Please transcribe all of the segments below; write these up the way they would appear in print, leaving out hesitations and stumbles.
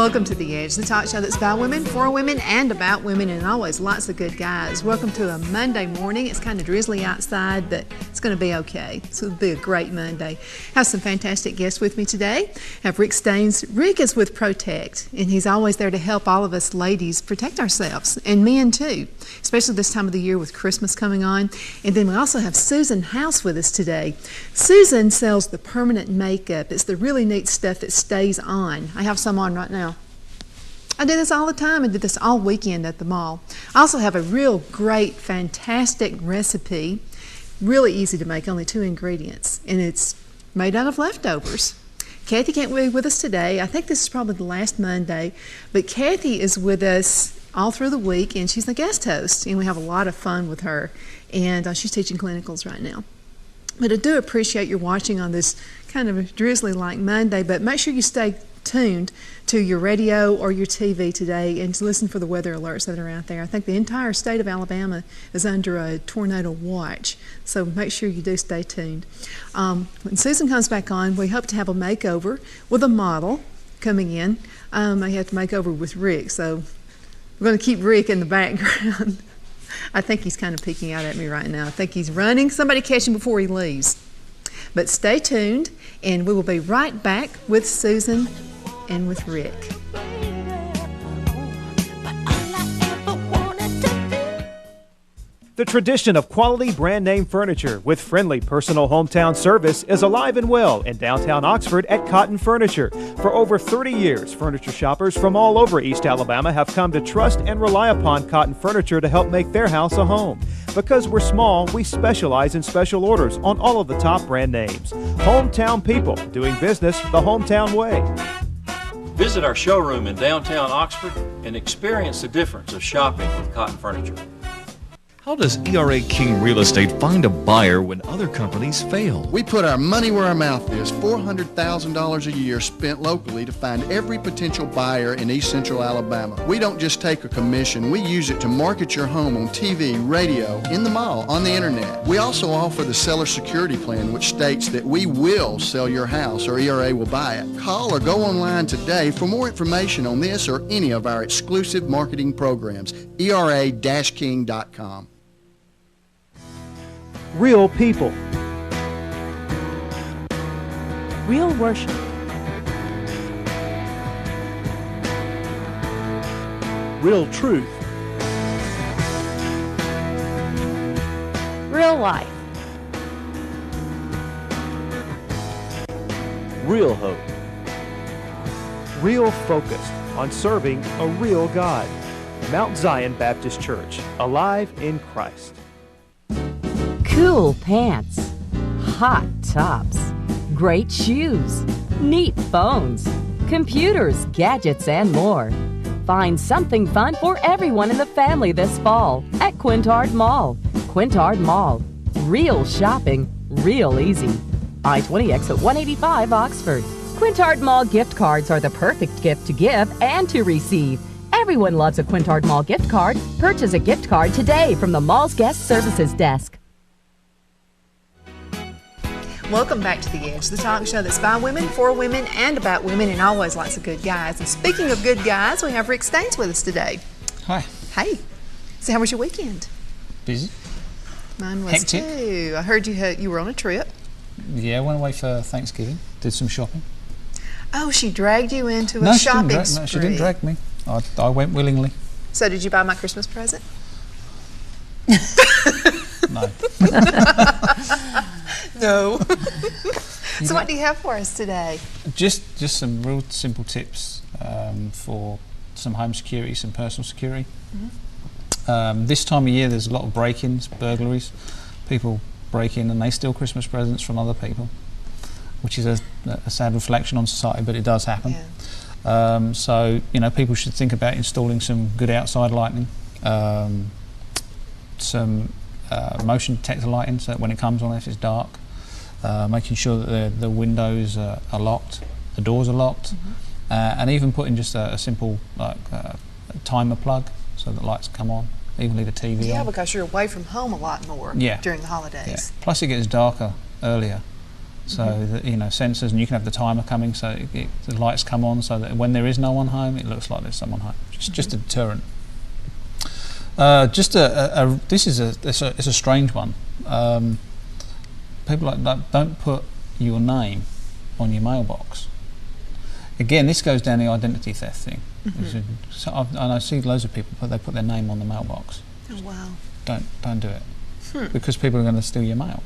Welcome to The Edge, the talk show that's by women, for women, and about women, and always lots of good guys. Welcome to a Monday morning. It's kind of drizzly outside, but it's going to be okay. So it'll be a great Monday. Have some fantastic guests with me today. Have Rick Staines. Rick is with Protect, and he's always there to help all of us ladies protect ourselves, and men too, especially this time of the year with Christmas coming on. And then we also have Susan House with us today. Susan sells the permanent makeup. It's the really neat stuff that stays on. I have some on right now. I do this all the time. I did this all weekend at the mall. I also have a real great, fantastic recipe, really easy to make, only 2 ingredients, and it's made out of leftovers. Kathy can't be with us today. I think this is probably the last Monday, but Kathy is with us all through the week, and she's the guest host, and we have a lot of fun with her, and she's teaching clinicals right now. But I do appreciate your watching on this kind of a drizzly-like Monday, but make sure you stay tuned to your radio or your TV today and to listen for the weather alerts that are out there. I think the entire state of Alabama is under a tornado watch, so make sure you do stay tuned. When Susan comes back on, we hope to have a makeover with a model coming in. I have to make over with Rick, so we're going to keep Rick in the background. I think he's kind of peeking out at me right now. I think he's running. Somebody catch him before he leaves. But stay tuned, and we will be right back with Susan and with Rick. The tradition of quality brand name furniture with friendly personal hometown service is alive and well in downtown Oxford at Cotton Furniture. For over 30 years, furniture shoppers from all over East Alabama have come to trust and rely upon Cotton Furniture to help make their house a home. Because we're small, we specialize in special orders on all of the top brand names. Hometown people doing business the hometown way. Visit our showroom in downtown Oxford and experience the difference of shopping with Cotton Furniture. How does ERA King Real Estate find a buyer when other companies fail? We put our money where our mouth is. $400,000 a year spent locally to find every potential buyer in East Central Alabama. We don't just take a commission. We use it to market your home on TV, radio, in the mall, on the internet. We also offer the seller security plan, which states that we will sell your house or ERA will buy it. Call or go online today for more information on this or any of our exclusive marketing programs. ERA-King.com. Real people. Real worship. Real truth. Real life. Real hope. Real focused on serving a real God. Mount Zion Baptist Church, alive in Christ. Cool pants, hot tops, great shoes, neat phones, computers, gadgets, and more. Find something fun for everyone in the family this fall at Quintard Mall. Quintard Mall. Real shopping, real easy. I-20 exit 185 Oxford. Quintard Mall gift cards are the perfect gift to give and to receive. Everyone loves a Quintard Mall gift card. Purchase a gift card today from the mall's guest services desk. Welcome back to The Edge, the talk show that's by women, for women, and about women, and always lots of good guys. And speaking of good guys, we have Rick Staines with us today. Hi. Hey. So how was your weekend? Busy. Mine was Hectic. too. I heard you were on a trip. Yeah, went away for Thanksgiving. Did some shopping. Oh, she dragged you into a shopping spree. No, she didn't drag me. I went willingly. So did you buy my Christmas present? No. No. So what do you have for us today? Just some real simple tips for some home security, some personal security. Mm-hmm. This time of year there's a lot of break-ins, burglaries. People break in and they steal Christmas presents from other people, which is a sad reflection on society, but it does happen. Yeah. So, people should think about installing some good outside lighting, some motion detector lighting so that when it comes on, if it's dark, making sure that the windows are locked, the doors are locked, mm-hmm. And even putting just a simple timer plug so that lights come on, even leave the TV on. Yeah, because you're away from home a lot more during the holidays. Yeah. Plus it gets darker earlier So that, you know, sensors, and you can have the timer coming, so the lights come on, so that when there is no one home, it looks like there's someone home. Just a deterrent. This is a strange one. People like that don't put your name on your mailbox. Again, this goes down the identity theft thing. So I see loads of people put their name on the mailbox. Oh wow! Don't do it, because people are going to steal your mail.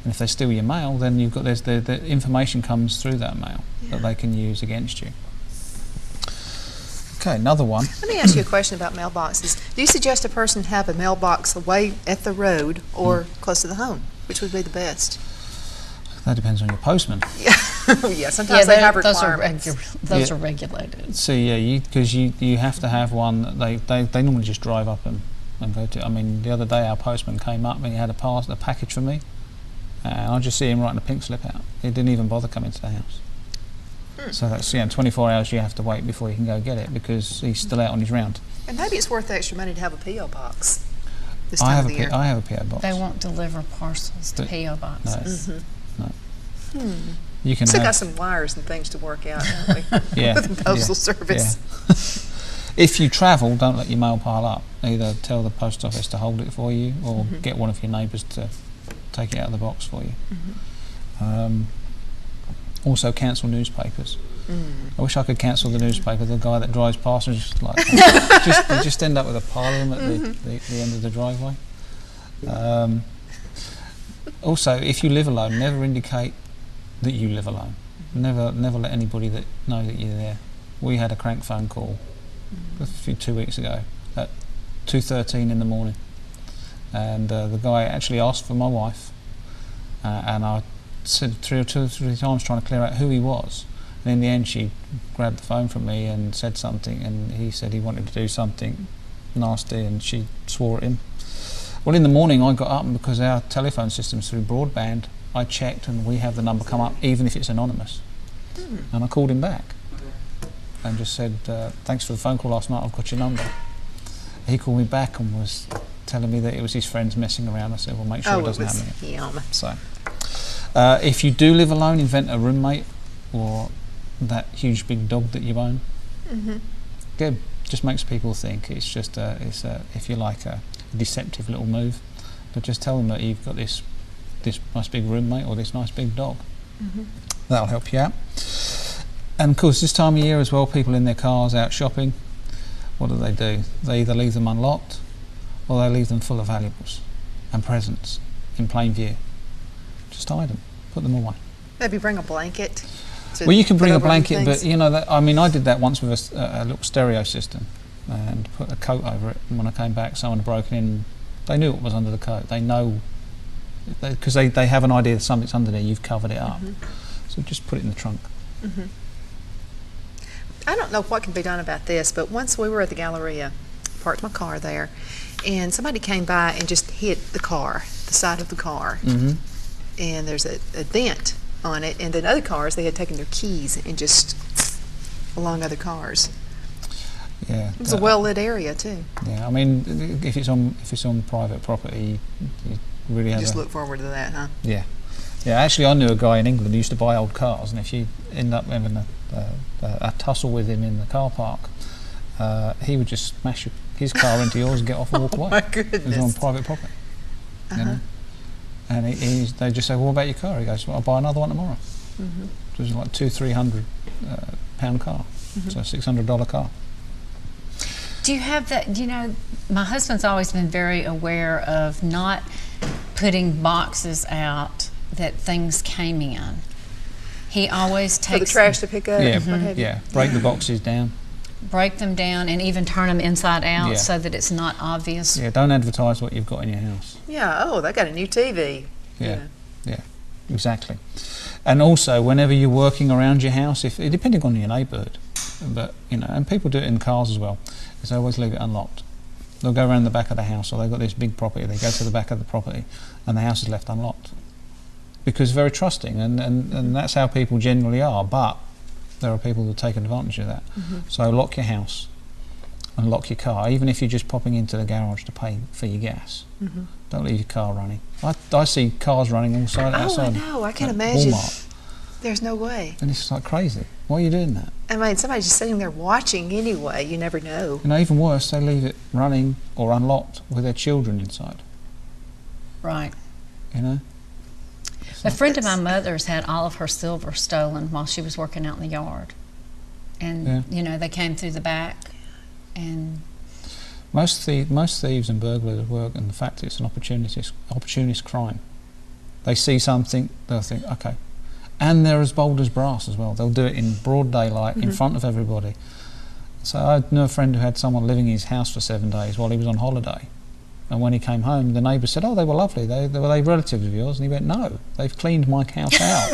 And if they steal your mail, then you've got the information comes through that mail that they can use against you. Okay, another one. Let me ask you a question about mailboxes. Do you suggest a person have a mailbox away at the road or close to the home? Which would be the best? That depends on your postman. Yeah, yeah. Sometimes they have requirements. Those are regulated. So yeah, because you have to have one. They normally just drive up and go to. I mean, the other day our postman came up and he had a package for me. And I just see him writing a pink slip out. He didn't even bother coming to the house. So that's 24 hours you have to wait before you can go get it, because he's still out on his round. And maybe it's worth the extra money to have a P.O. box this time of the year. I have a P.O. box. They won't deliver parcels to P.O. boxes. No. You can still got some wires and things to work out, haven't we? Yeah. With the Postal Service. Yeah. If you travel, don't let your mail pile up. Either tell the post office to hold it for you, or get one of your neighbours to take it out of the box for you. Also cancel newspapers. I wish I could cancel the newspaper. The guy that drives past and just like they just end up with a pile of them at the end of the driveway. Also, if you live alone, never indicate that you live alone. Never let anybody know that you're there. We had a crank phone call 2 weeks ago at 2:13 in the morning. And the guy actually asked for my wife, and I said two or three times trying to clear out who he was. And in the end, she grabbed the phone from me and said something, and he said he wanted to do something nasty, and she swore at him. Well, in the morning, I got up, and because our telephone system's through broadband, I checked, and we have the number come up, even if it's anonymous. And I called him back and just said, "Thanks for the phone call last night. I've got your number." He called me back and was telling me that it was his friends messing around. I said, well, make sure it doesn't happen. So, if you do live alone, invent a roommate or that huge big dog that you own. Good. Just makes people think. It's just if you like, a deceptive little move. But just tell them that you've got this nice big roommate or this nice big dog. That'll help you out. And of course, this time of year as well, people in their cars out shopping. What do? They either leave them unlocked, or they leave them full of valuables and presents in plain view. Just hide them, put them away. Maybe bring a blanket. Well, you can bring a blanket, but you know, I mean, I did that once with a little stereo system and put a coat over it. And when I came back, someone had broken in. They knew what was under the coat. They know, because they have an idea that something's under there. You've covered it up, so just put it in the trunk. I don't know what can be done about this, but once we were at the Galleria, parked my car there, and somebody came by and just hit the car, the side of the car, and there's a dent on it, and then other cars, they had taken their keys and just along other cars. Yeah, it was a well-lit area too. Yeah, I mean, if it's on private property, you really have just look forward to that, huh? Yeah, yeah. Actually, I knew a guy in England who used to buy old cars, and if you end up having a tussle with him in the car park, he would just smash his car into yours and get off and walk away. My goodness! It was on private property, you know. And they just say, "What about your car?" He goes, "Well, I'll buy another one tomorrow." It was like £200-300 pound car, so a $600 car. Do you have that? You know, my husband's always been very aware of not putting boxes out that things came in. He always takes for the trash to pick up. Yeah, break the boxes down. Break them down and even turn them inside out so that it's not obvious. Yeah, don't advertise what you've got in your house. Yeah, oh, they got a new TV. Yeah, exactly. And also, whenever you're working around your house, depending on your neighbourhood, but you know, and people do it in cars as well, is they always leave it unlocked. They'll go around the back of the house, or they've got this big property, they go to the back of the property, and the house is left unlocked. Because very trusting, and that's how people generally are, but there are people who take advantage of that. So lock your house. and lock your car, even if you're just popping into the garage to pay for your gas. Don't leave your car running. I see cars running outside. I know. I can imagine. Walmart. There's no way. And it's like crazy. Why are you doing that? I mean, somebody's just sitting there watching anyway. You never know. You know, even worse, they leave it running or unlocked with their children inside. Right. You know? A friend of my mother's had all of her silver stolen while she was working out in the yard. And, you know, they came through the back and... Most thieves and burglars work, and the fact it's an opportunist crime. They see something, they'll think, okay. And they're as bold as brass as well. They'll do it in broad daylight, in front of everybody. So I knew a friend who had someone living in his house for 7 days while he was on holiday. And when he came home, the neighbour said, "Oh, they were lovely. Were they relatives of yours?" And he went, "No, they've cleaned my house out."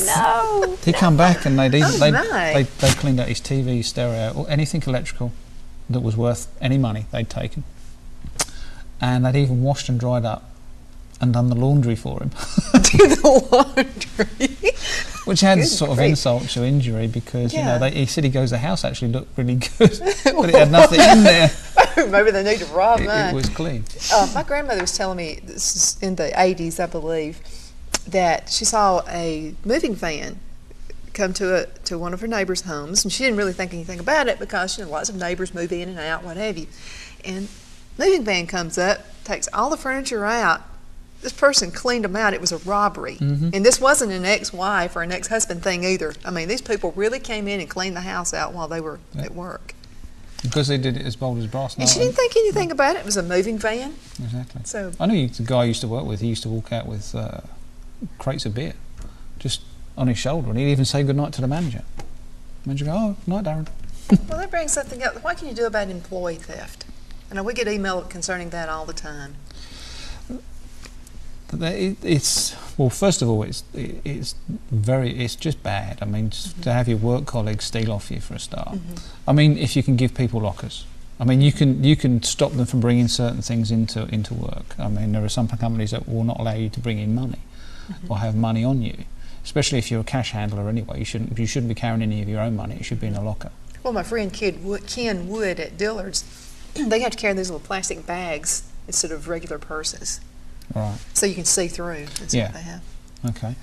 No. He'd come back and they cleaned out his TV, his stereo, or anything electrical that was worth any money they'd taken. And they'd even washed and dried up and done the laundry for him. Do the laundry. Which adds sort of insult to injury, because you know he said the house actually looked really good, but it had nothing in there. Maybe they need to rob mine. It was clean. My grandmother was telling me, this is in the 80s, I believe, that she saw a moving van come to one of her neighbors' homes, and she didn't really think anything about it because lots of neighbors move in and out, what have you. And moving van comes up, takes all the furniture out. This person cleaned them out. It was a robbery. And this wasn't an ex-wife or an ex-husband thing either. I mean, these people really came in and cleaned the house out while they were at work. Because they did it as bold as brass. And she didn't think anything about it. It was a moving van. Exactly. So I knew the guy I used to work with. He used to walk out with crates of beer, just on his shoulder, and he'd even say goodnight to the manager. The manager would go, "Oh, good night, Darren." Well, that brings something up. What can you do about employee theft? I know we get email concerning that all the time. Well, first of all, it's just bad. I mean, to have your work colleagues steal off you for a start. I mean, if you can give people lockers, I mean, you can stop them from bringing certain things into work. I mean, there are some companies that will not allow you to bring in money or have money on you, especially if you're a cash handler anyway. You shouldn't be carrying any of your own money. It should be in a locker. Well, my friend Ken Wood at Dillard's, they have to carry those little plastic bags instead of regular purses. Right. So you can see through. That's what they have. Okay.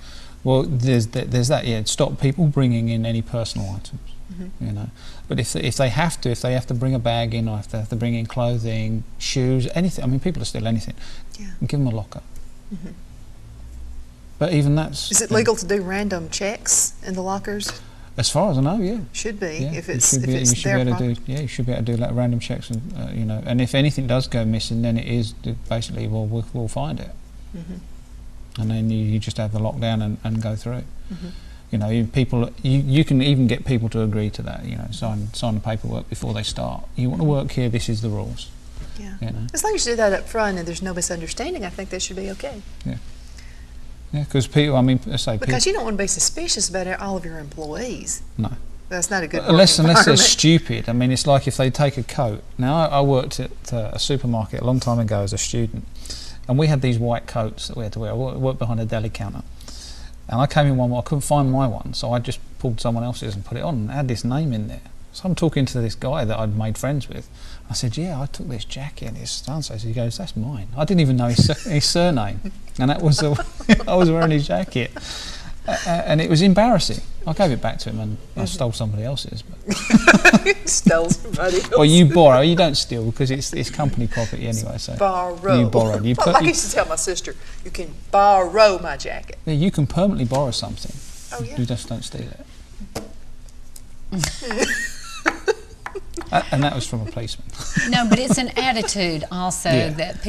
Well, there's that. Yeah, stop people bringing in any personal items. You know, but if they have to bring a bag in, or if they have to bring in clothing, shoes, anything. I mean, people will steal anything. Yeah. And give them a locker. But even that's. Is it legal to do random checks in the lockers? As far as I know, yeah. Should be, yeah. if it's you should their be able to do. Yeah, you should be able to do like random checks, and you know, and if anything does go missing, then it is basically we'll find it, and then you just have the lockdown and go through. You know, you can even get people to agree to that. You know, sign the paperwork before they start. You want to work here, this is the rules. Yeah. You know? As long as you do that up front and there's no misunderstanding, I think that should be okay. Yeah. Yeah, because people, I mean, let's say because you don't want to be suspicious about all of your employees. No. That's not a good unless they're stupid. I mean, it's like if they take a coat. Now, I worked at a supermarket a long time ago as a student, and we had these white coats that we had to wear. I worked behind a deli counter, and I came in one, I couldn't find my one, so I just pulled someone else's and put it on, and had this name in there. So I'm talking to this guy that I'd made friends with. I said, "Yeah, I took this jacket," and it's so-and-so. So he goes, "That's mine." I didn't even know his surname, and that was I was wearing his jacket, and it was embarrassing. I gave it back to him, and I stole somebody else's. But stole somebody else's. Well, you borrow. You don't steal because it's company property anyway. So borrow. You borrowed. I used to tell my sister, "You can borrow my jacket." Yeah, you can permanently borrow something. Oh yeah. You just don't steal it. And that was from a policeman. No, but it's an attitude also that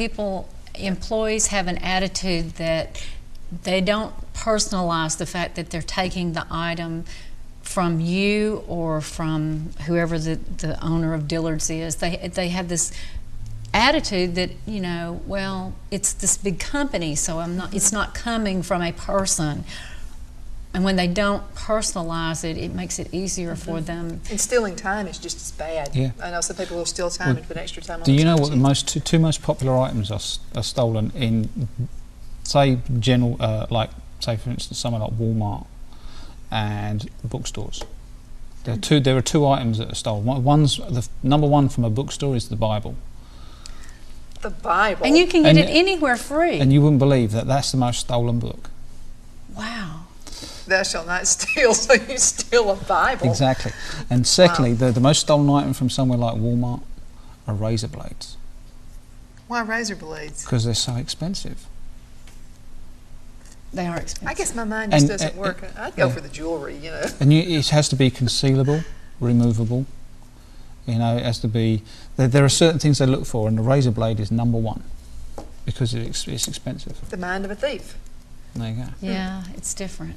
employees have an attitude that they don't personalize the fact that they're taking the item from you or from whoever the owner of Dillard's is. They have this attitude that, you know, well, it's this big company, so it's not coming from a person. And when they don't personalize it, it makes it easier for them. And stealing time is just as bad. Yeah. I know some people will steal time and put extra time on. Do you know what the two most popular items are stolen in, say, general, like, say, for instance, somewhere like Walmart and bookstores? There are two items that are stolen. One's the number one from a bookstore is the Bible. The Bible. And you can get it anywhere free. And you wouldn't believe that that's the most stolen book. Wow. Thou shalt not steal, so you steal a Bible. Exactly. And secondly, the most stolen item from somewhere like Walmart are razor blades. Why razor blades? Because they're so expensive. They are expensive. I guess my mind just doesn't work. I'd go for the jewelry, you know. And it has to be concealable, removable. You know, it has to be. There are certain things they look for, and the razor blade is number one because it's expensive. The mind of a thief. There you go. Yeah, it's different.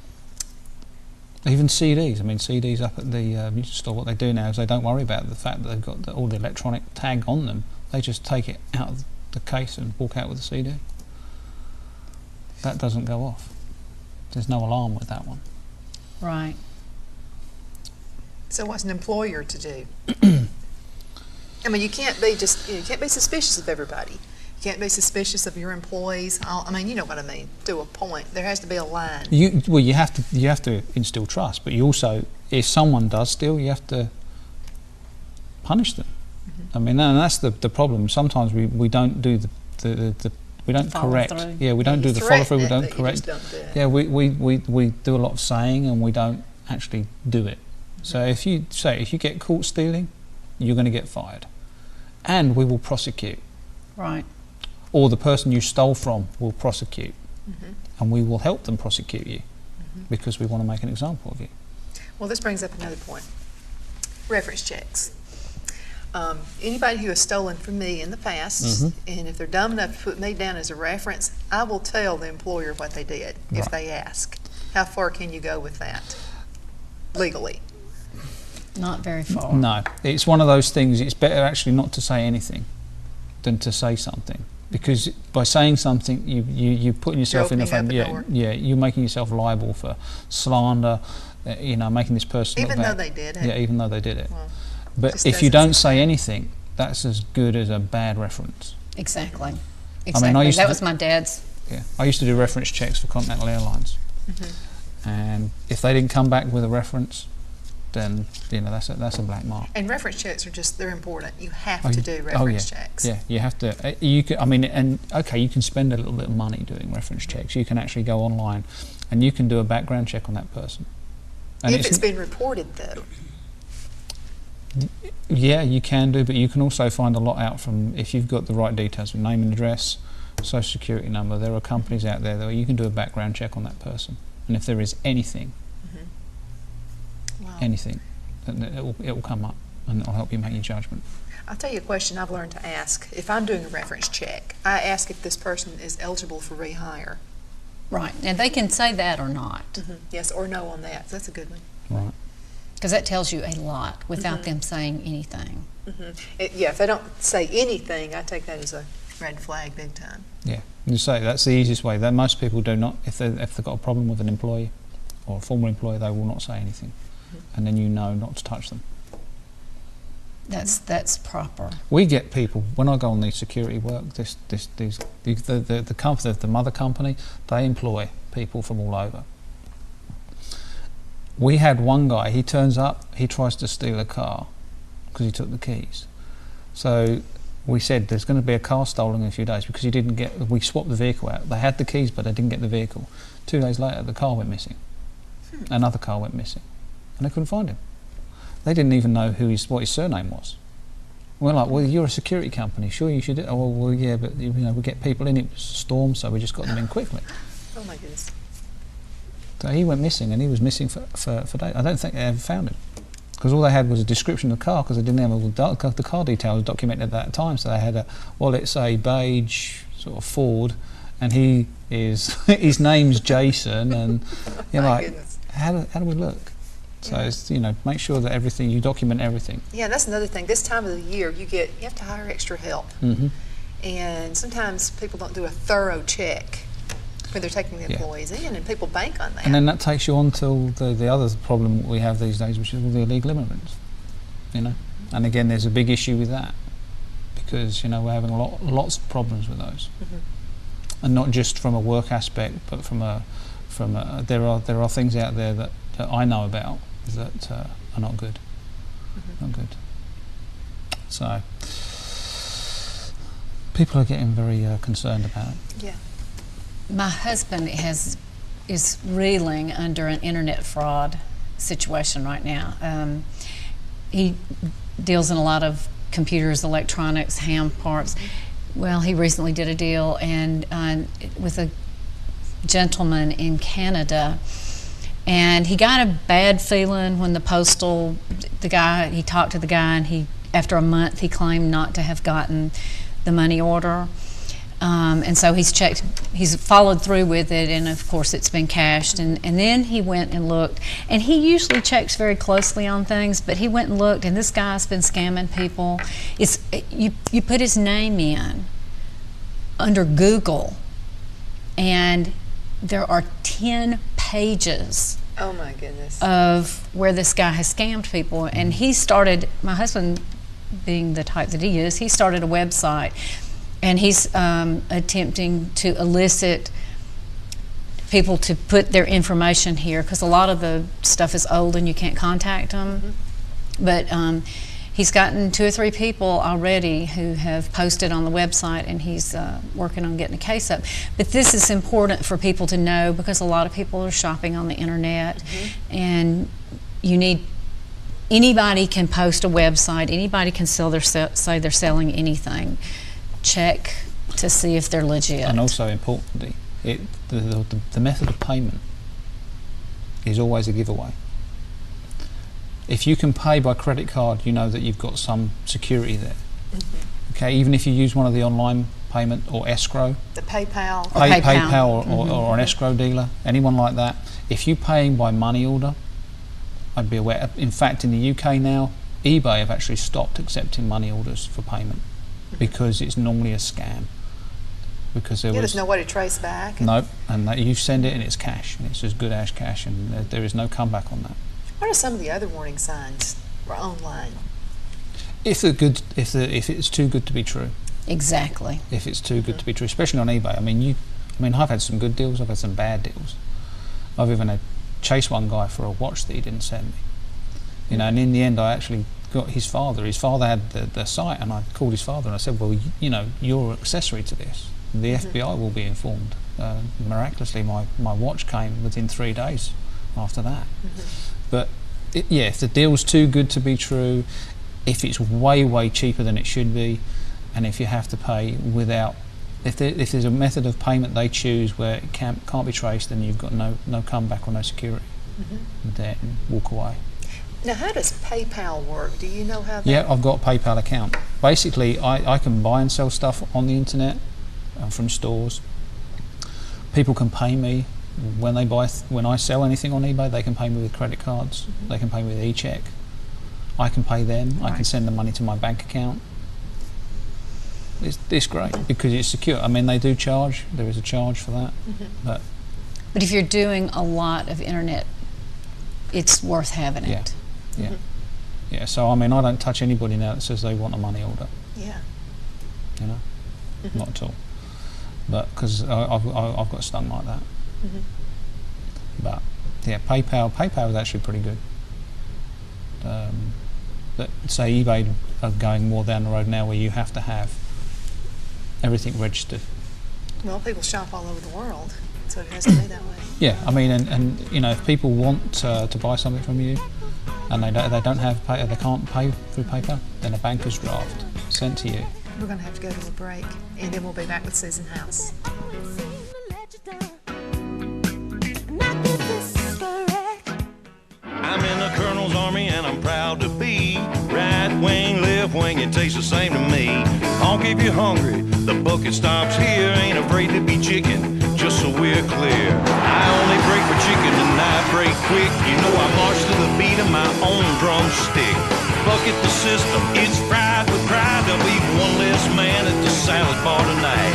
Even CDs. I mean, CDs up at the music store. What they do now is they don't worry about the fact that they've got all the electronic tag on them. They just take it out of the case and walk out with the CD. That doesn't go off. There's no alarm with that one. Right. So what's an employer to do? I mean, you can't be suspicious of everybody. You can't be suspicious of your employees. I mean, you know what I mean. To a point, there has to be a line. You have to instill trust, but you also, if someone does steal, you have to punish them. I mean, and that's the problem. Sometimes we don't do we don't correct. Through. Yeah, we don't do the follow through. We don't correct. Yeah, we do a lot of saying and we don't actually do it. So if you get caught stealing, you're going to get fired, and we will prosecute. Right. Or the person you stole from will prosecute, and we will help them prosecute you because we want to make an example of you. Well, this brings up another point. Reference checks. Anybody who has stolen from me in the past, and if they're dumb enough to put me down as a reference, I will tell the employer what they did if they ask. How far can you go with that legally? Not very far. No, it's one of those things. It's better actually not to say anything than to say something, because by saying something, you putting yourself in the front. You're making yourself liable for slander. Making this person even look though bad. they did it. Yeah, even though they did it. Well, but if you don't say anything, that's as good as a bad reference. Exactly. That was my dad's. Yeah, I used to do reference checks for Continental Airlines, and if they didn't come back with a reference, then that's a black mark. And reference checks they're important. You have to do reference checks. Yeah, you have to. You can spend a little bit of money doing reference checks. You can actually go online, and you can do a background check on that person. And if it's been reported, though. Yeah, you can do, but you can also find a lot out from if you've got the right details, name and address, social security number. There are companies out there that you can do a background check on that person, and if there is anything, anything, then it will come up, and it will help you make your judgment. I'll tell you a question I've learned to ask. If I'm doing a reference check, I ask if this person is eligible for rehire. Right, and they can say that or not. Yes or no on that. So that's a good one. Right. Because that tells you a lot without them saying anything. If they don't say anything, I take that as a red flag big time. Yeah, you say that's the easiest way. That most people do not. If they've got a problem with an employee or a former employee, they will not say anything, and then you know not to touch them. That's proper. We get people when I go on the security work. The mother company, they employ people from all over. We had one guy. He turns up. He tries to steal a car because he took the keys. So we said there's going to be a car stolen in a few days because he didn't get. We swapped the vehicle out. They had the keys, but they didn't get the vehicle. 2 days later, the car went missing. Another car went missing, and they couldn't find him. They didn't even know what his surname was. We're like, well, you're a security company. Sure, you should. Oh, well, yeah, but we get people in. It was a storm, so we just got them in quickly. Oh my goodness. So he went missing, and he was missing for days. I don't think they ever found him because all they had was a description of the car because they didn't have all the car details documented at that time. So they had it's a beige sort of Ford, and his name's Jason, and you're like, goodness. How do we look? So it's, make sure that you document everything. Yeah, that's another thing. This time of the year, you have to hire extra help, and sometimes people don't do a thorough check when they're taking the employees in, and people bank on that. And then that takes you on to the other problem we have these days, which is all the illegal immigrants. And again, there's a big issue with that because we're having lots of problems with those, and not just from a work aspect, but there are things out there that I know about that are not good. Not good. So people are getting very concerned about it. Yeah. My husband is reeling under an internet fraud situation right now. He deals in a lot of computers, electronics, ham parts. Well, he recently did a deal and with a gentleman in Canada, and he got a bad feeling when he talked to the guy, and after a month he claimed not to have gotten the money order. And so he's followed through with it, and of course it's been cashed. And then he went and looked, and he usually checks very closely on things, but he went and looked, and this guy's been scamming people. You put his name in under Google, and there are 10 pages. Oh my goodness. Of where this guy has scammed people. And my husband, being the type that he is, he started a website, and he's attempting to elicit people to put their information here, because a lot of the stuff is old and you can't contact them. But he's gotten 2 or 3 people already who have posted on the website, and he's working on getting a case up. But this is important for people to know, because a lot of people are shopping on the internet, and anybody can post a website, anybody can say they're selling anything. Check to see if they're legit. And also importantly, the method of payment is always a giveaway. If you can pay by credit card, you know that you've got some security there. Okay, even if you use one of the online payment or escrow, the PayPal, PayPal or an escrow dealer, anyone like that. If you're paying by money order, I'd be aware. In fact, in the UK now, eBay have actually stopped accepting money orders for payment because it's normally a scam. Because there's no way to trace back. No, and you send it and it's cash, and it's as good as cash, and there is no comeback on that. What are some of the other warning signs for online? If it's too good to be true. Exactly. If it's too good to be true, especially on eBay. I mean, I've had some good deals. I've had some bad deals. I've even had chase one guy for a watch that he didn't send me. And in the end, I actually got his father. His father had the site, and I called his father and I said, well, you're accessory to this. The FBI will be informed. Miraculously, my watch came within 3 days after that. But if the deal's too good to be true, if it's way cheaper than it should be, and if you have to pay without, if there's a method of payment they choose where it can't be traced, then you've got no comeback or no security. Then walk away. Now, how does PayPal work? Do you know how that? Yeah, I've got a PayPal account. Basically, I can buy and sell stuff on the internet from stores. People can pay me when I sell anything on eBay. They can pay me with credit cards. They can pay me with e-check. I can pay them. I can send the money to my bank account. It's great because it's secure. I mean, they do charge. There is a charge for that. But if you're doing a lot of internet, it's worth having it. Yeah. So I mean, I don't touch anybody now that says they want a money order. Yeah. Not at all. But because I've got stung like that. But yeah, PayPal is actually pretty good. But say eBay are going more down the road now where you have to have everything registered. Well, people shop all over the world, so it has to be that way. Yeah, I mean, and if people want to buy something from you, and they can't pay through PayPal, then a banker's draft sent to you. We're going to have to go to a break, and then we'll be back with Susan House. I'm in the Colonel's Army and I'm proud to be right wing, left wing, it tastes the same to me. Honk if you're hungry, the bucket stops here. Ain't afraid to be chicken, just so we're clear. I only break for chicken and I break quick. You know I march to the beat of my own drumstick. Bucket the system, it's fried with pride. There'll be one less man at the salad bar tonight.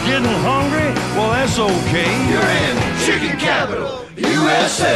Getting hungry? Well, that's okay. You're in Chicken Capital, USA.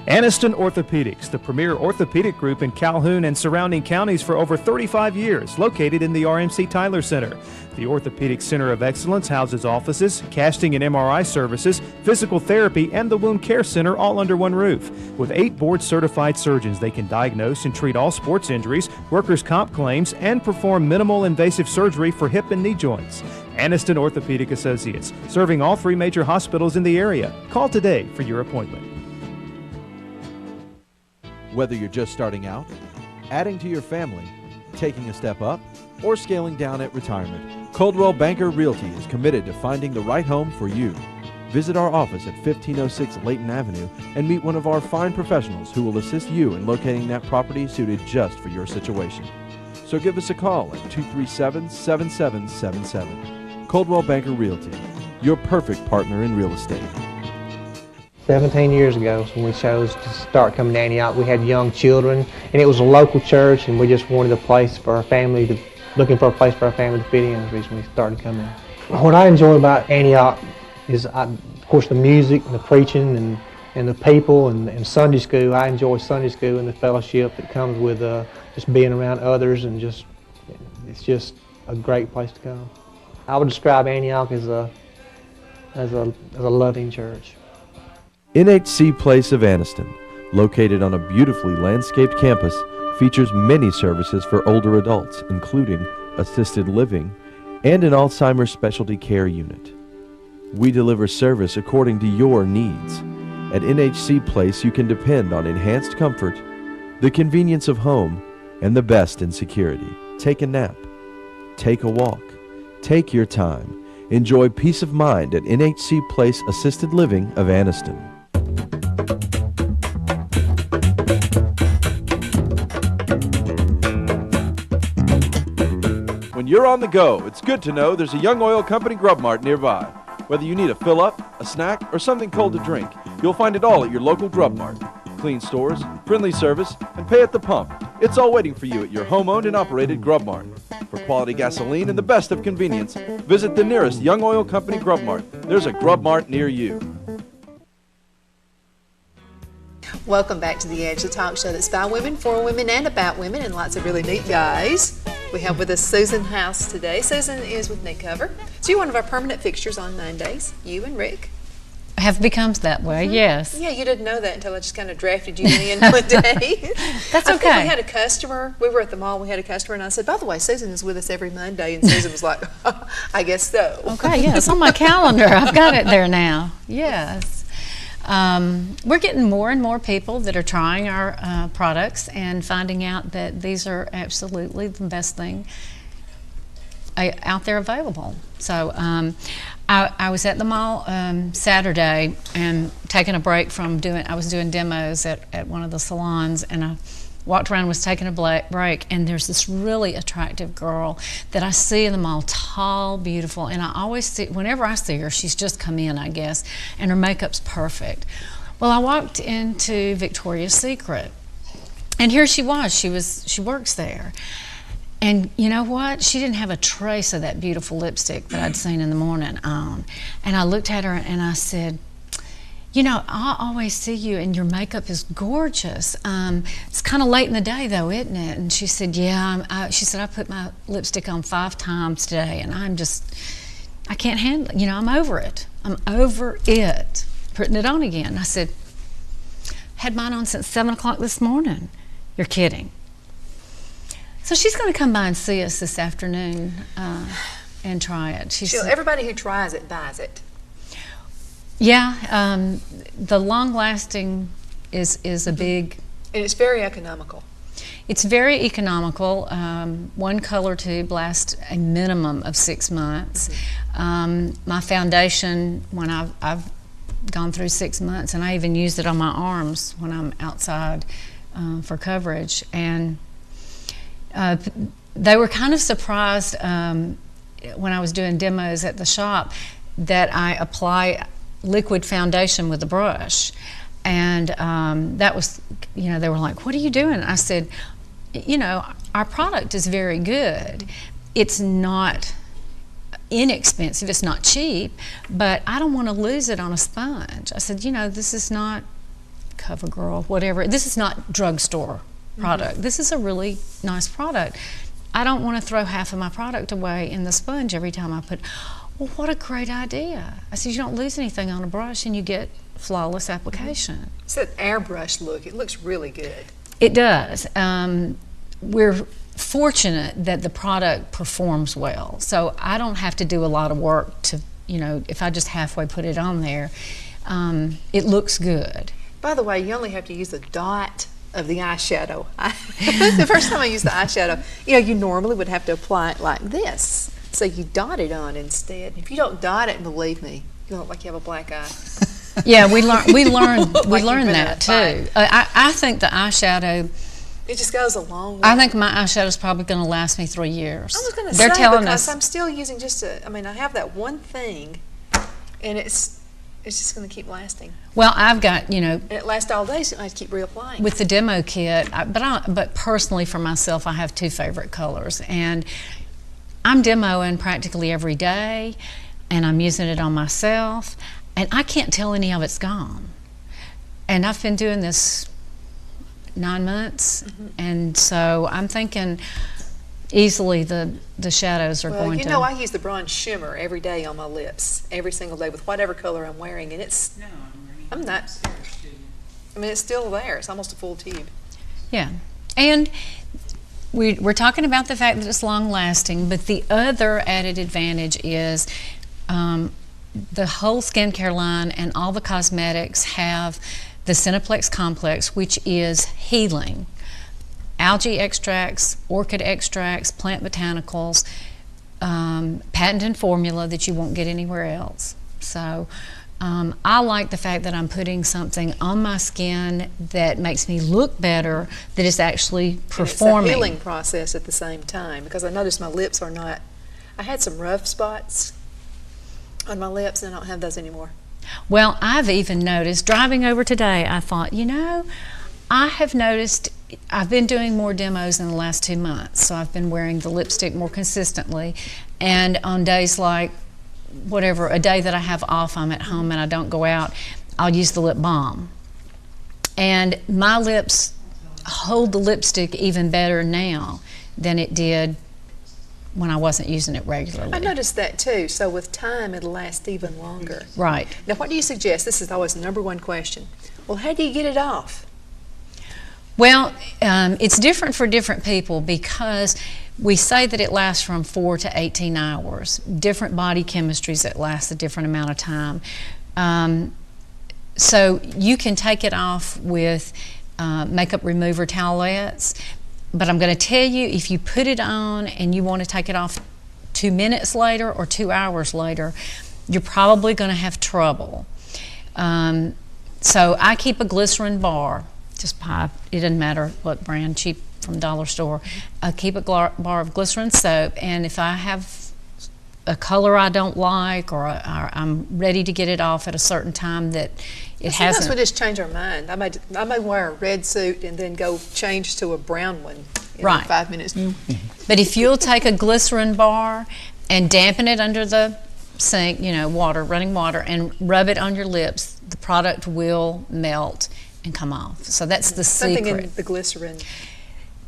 Anniston Orthopedics, the premier orthopedic group in Calhoun and surrounding counties for over 35 years, located in the RMC Tyler Center. The Orthopedic Center of Excellence houses offices, casting and MRI services, physical therapy, and the wound care center all under one roof. With 8 board-certified surgeons, they can diagnose and treat all sports injuries, workers' comp claims, and perform minimal invasive surgery for hip and knee joints. Anniston Orthopedic Associates, serving all 3 major hospitals in the area. Call today for your appointment. Whether you're just starting out, adding to your family, taking a step up, or scaling down at retirement, Coldwell Banker Realty is committed to finding the right home for you. Visit our office at 1506 Layton Avenue and meet one of our fine professionals who will assist you in locating that property suited just for your situation. So give us a call at 237-7777. Coldwell Banker Realty, your perfect partner in real estate. 17 years ago when we chose to start coming to Antioch. We had young children, and it was a local church, and we just wanted a place for our family to, looking for a place for our family to fit in is the reason we started coming. What I enjoy about Antioch is, of course, the music, and the preaching, and the people, and Sunday school. I enjoy Sunday school and the fellowship that comes with just being around others, and it's just a great place to come. I would describe Antioch as a loving church. NHC Place of Anniston, located on a beautifully landscaped campus, features many services for older adults, including assisted living and an Alzheimer's specialty care unit. We deliver service according to your needs. At NHC Place, you can depend on enhanced comfort, the convenience of home, and the best in security. Take a nap. Take a walk. Take your time. Enjoy peace of mind at NHC Place Assisted Living of Anniston. When you're on the go, it's good to know there's a Young Oil Company Grub Mart nearby. Whether you need a fill-up, a snack, or something cold to drink, you'll find it all at your local Grub Mart. Clean stores, friendly service, and pay at the pump. It's all waiting for you at your home-owned and operated Grub Mart. For quality gasoline and the best of convenience, visit the nearest Young Oil Company Grub Mart. There's a Grub Mart near you. Welcome back to The Edge, the talk show that's by women, for women, and about women, and lots of really neat guys. We have with us Susan House today. Susan is with Knee Cover. So you're one of our permanent fixtures on Mondays, you and Rick. Have become that way, yes. Yeah, you didn't know that until I just kind of drafted you in one day. That's I okay. think we had a customer, we were at the mall, we had a customer, and I said, by the way, Susan is with us every Monday, and Susan was like, I guess so. Okay, yeah, it's on my calendar. I've got it there now, yes. We're getting more and more people that are trying our products and finding out that these are absolutely the best thing out there available. So I was at the mall Saturday and taking a break from I was doing demos at one of the salons, and I walked around and was taking a break, and there's this really attractive girl that I see in the mall, tall, beautiful, and I always see, whenever I see her, she's just come in, I guess, and her makeup's perfect. Well, I walked into Victoria's Secret, and here she was. She works there. And you know what? She didn't have a trace of that beautiful lipstick that I'd seen in the morning on. And I looked at her and I said, you know, I always see you and your makeup is gorgeous. It's kind of late in the day though, isn't it? And she said, yeah. She said, I put my lipstick on 5 times today, and I can't handle it. You know, I'm over it. I'm over it. Putting it on again. I said, had mine on since 7 o'clock this morning. You're kidding. So she's going to come by and see us this afternoon and try it. Everybody who tries it buys it. Yeah, the long-lasting is a big... And it's very economical. It's very economical. 1 color tube lasts a minimum of 6 months. My foundation, when I've gone through 6 months, and I even used it on my arms when I'm outside for coverage. And they were kind of surprised when I was doing demos at the shop that I apply liquid foundation with a brush. And that was, you know, they were like, what are you doing? I said, you know, our product is very good. It's not inexpensive, it's not cheap, but I don't want to lose it on a sponge. I said, you know, this is not CoverGirl, whatever. This is not drugstore product. This is a really nice product. I don't want to throw half of my product away in the sponge every time I put. Well, what a great idea. I said, you don't lose anything on a brush and you get flawless application. It's that airbrush look. It looks really good. It does. We're fortunate that the product performs well, so I don't have to do a lot of work to, if I just halfway put it on there, it looks good. By the way, you only have to use a dot of the eyeshadow. The first time I used the eyeshadow, you normally would have to apply it like this. So you dot it on instead. If you don't dot it, believe me, you look like you have a black eye. Yeah, we learned that too. I think the eyeshadow, it just goes a long way. I think my eyeshadow is probably going to last me 3 years. I was going to say, because I'm still using I have that one thing, and it's just going to keep lasting. Well, I've got, and it lasts all day, so I have to keep reapplying. With the demo kit, but personally for myself, I have 2 favorite colors, and I'm demoing practically every day, and I'm using it on myself, and I can't tell any of it's gone. And I've been doing this 9 months, and so I'm thinking easily the shadows are going to. I use the bronze shimmer every day on my lips, every single day with whatever color I'm wearing, and it's still there. It's almost a full tube. Yeah, and we're talking about the fact that it's long lasting, but the other added advantage is the whole skincare line and all the cosmetics have the Cineplex complex, which is healing. Algae extracts, orchid extracts, plant botanicals, patented formula that you won't get anywhere else. So I like the fact that I'm putting something on my skin that makes me look better, that is actually performing. And it's a healing process at the same time, because I noticed my lips are not, I had some rough spots on my lips, and I don't have those anymore. Well, I've even noticed, driving over today, I thought, I have noticed, I've been doing more demos in the last 2 months, so I've been wearing the lipstick more consistently, and on days like, whatever, a day that I have off, I'm at home and I don't go out, I'll use the lip balm. And my lips hold the lipstick even better now than it did when I wasn't using it regularly. I noticed that too, so with time it'll last even longer. Right. Now what do you suggest? This is always the #1 question. Well, how do you get it off? Well, it's different for different people, because we say that it lasts from 4 to 18 hours. Different body chemistries that last a different amount of time. So you can take it off with makeup remover towelettes, but I'm going to tell you, if you put it on and you want to take it off 2 minutes later or 2 hours later, you're probably going to have trouble. So I keep a glycerin bar. Just buy, it doesn't matter what brand, cheap from dollar store. I keep a bar of glycerin soap, and if I have a color I don't like, or I'm ready to get it off at a certain time that it hasn't. Sometimes we just change our mind. I may wear a red suit and then go change to a brown one in 5 minutes. But if you'll take a glycerin bar and dampen it under the sink, running water, and rub it on your lips, the product will melt and come off. So that's the secret. Something in the glycerin.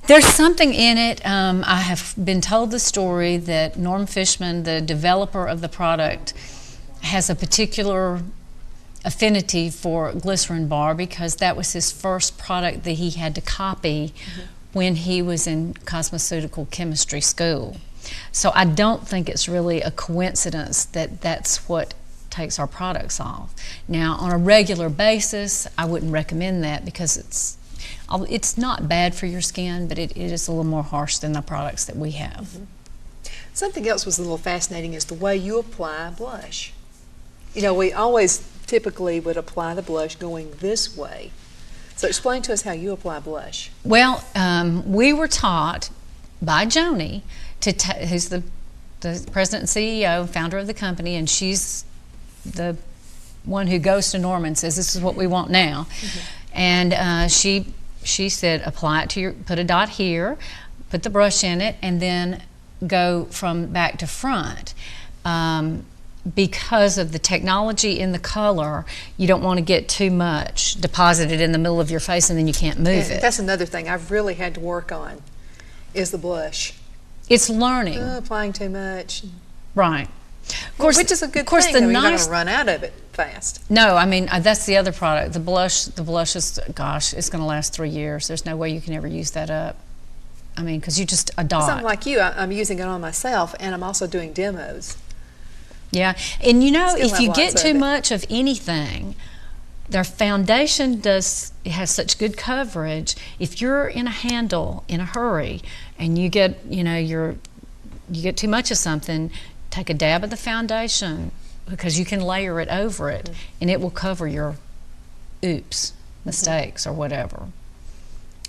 There's something in it. I have been told the story that Norm Fishman, the developer of the product, has a particular affinity for glycerin bar, because that was his first product that he had to copy when he was in cosmeceutical chemistry school. So I don't think it's really a coincidence that that's what takes our products off. Now, on a regular basis, I wouldn't recommend that, because it's not bad for your skin, but it is a little more harsh than the products that we have. Something else was a little fascinating is the way you apply blush. We always typically would apply the blush going this way. So explain to us how you apply blush. Well, we were taught by Joni, who's the president and CEO, founder of the company, and she's the one who goes to Norm and says, this is what we want now. And she said, apply it to put a dot here, put the brush in it, and then go from back to front. because of the technology in the color, you don't want to get too much deposited in the middle of your face and then you can't move it. That's another thing I've really had to work on, is the blush. It's learning. Applying too much. Right. Of course, which is a good thing. You're not going to run out of it fast. No, I mean, that's the other product. The blush is, gosh, it's going to last 3 years. There's no way you can ever use that up. I mean, because you just a dot. Something like you, I'm using it on myself, and I'm also doing demos. Yeah, and you know, Still if you get too of much of anything, their foundation has such good coverage. If you're in a handle in a hurry and you get, you get too much of something, take a dab of the foundation, because you can layer it over it, and it will cover your mistakes or whatever,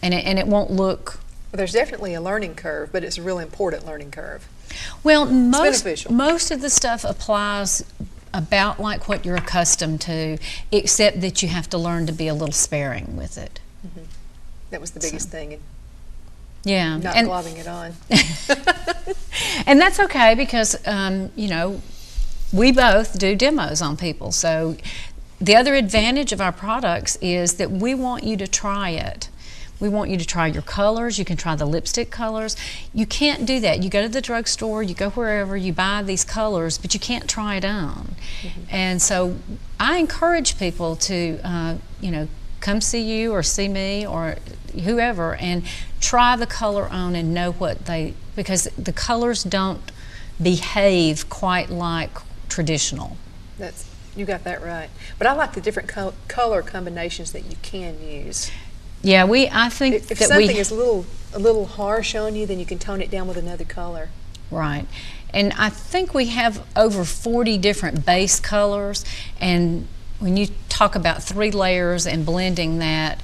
and it won't look. Well, there's definitely a learning curve, but it's a real important learning curve. Well, beneficial. Most of the stuff applies about like what you're accustomed to, except that you have to learn to be a little sparing with it. That was the biggest thing. Yeah, not globbing it on. And that's okay, because we both do demos on people. So the other advantage of our products is that we want you to try it. We want you to try your colors. You can try the lipstick colors. You can't do that. You go to the drugstore, you go wherever, you buy these colors, but you can't try it on. And so I encourage people to, come see you or see me or whoever and try the color on and know because the colors don't behave quite like traditional. You got that right. But I like the different color combinations that you can use. Yeah, I think if something is a little harsh on you, then you can tone it down with another color. Right. And I think we have over 40 different base colors, and when you talk about 3 layers and blending that,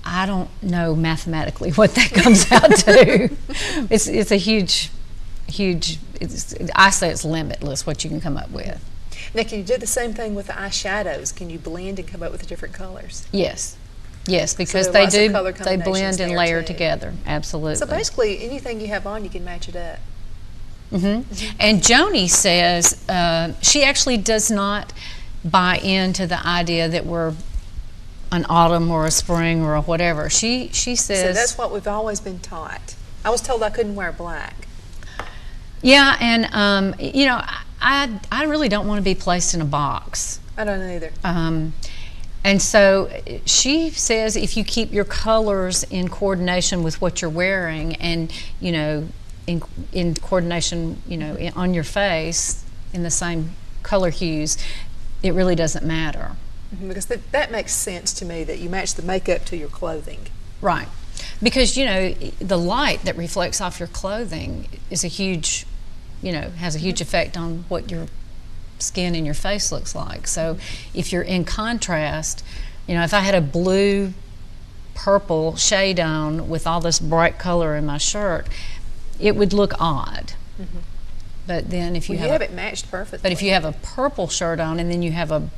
I don't know mathematically what that comes out to. It's a huge, I say it's limitless what you can come up with. Now, can you do the same thing with the eyeshadows? Can you blend and come up with different colors? Yes, because so they blend and layer together. Absolutely. So basically, anything you have on, you can match it up. And Joni says she actually does not buy into the idea that we're an autumn or a spring or a whatever. She says. So that's what we've always been taught. I was told I couldn't wear black. Yeah, and I really don't want to be placed in a box. I don't either. And so she says if you keep your colors in coordination with what you're wearing and, in coordination, on your face in the same color hues, it really doesn't matter. Because that makes sense to me, that you match the makeup to your clothing. Right. Because, the light that reflects off your clothing is a huge, has a huge effect on what your skin and your face looks like. So if you're in contrast, if I had a blue purple shade on with all this bright color in my shirt, it would look odd. But then if you have it matched perfectly. But if you have a purple shirt on and then you have a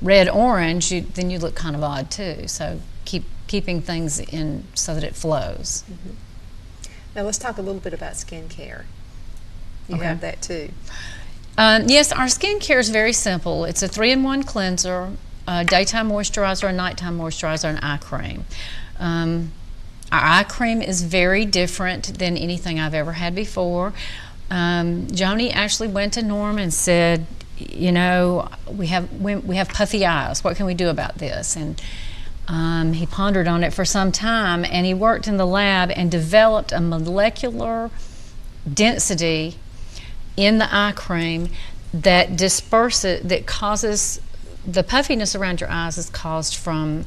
red orange, then you look kind of odd too. So keeping things in so that it flows. Now let's talk a little bit about skincare. You have that too. Yes, our skincare is very simple. It's a 3-in-1 cleanser, a daytime moisturizer, a nighttime moisturizer, and eye cream. Our eye cream is very different than anything I've ever had before. Joni actually went to Norm and said, we have puffy eyes. What can we do about this? And he pondered on it for some time, and he worked in the lab and developed a molecular density in the eye cream that causes the puffiness around your eyes is caused from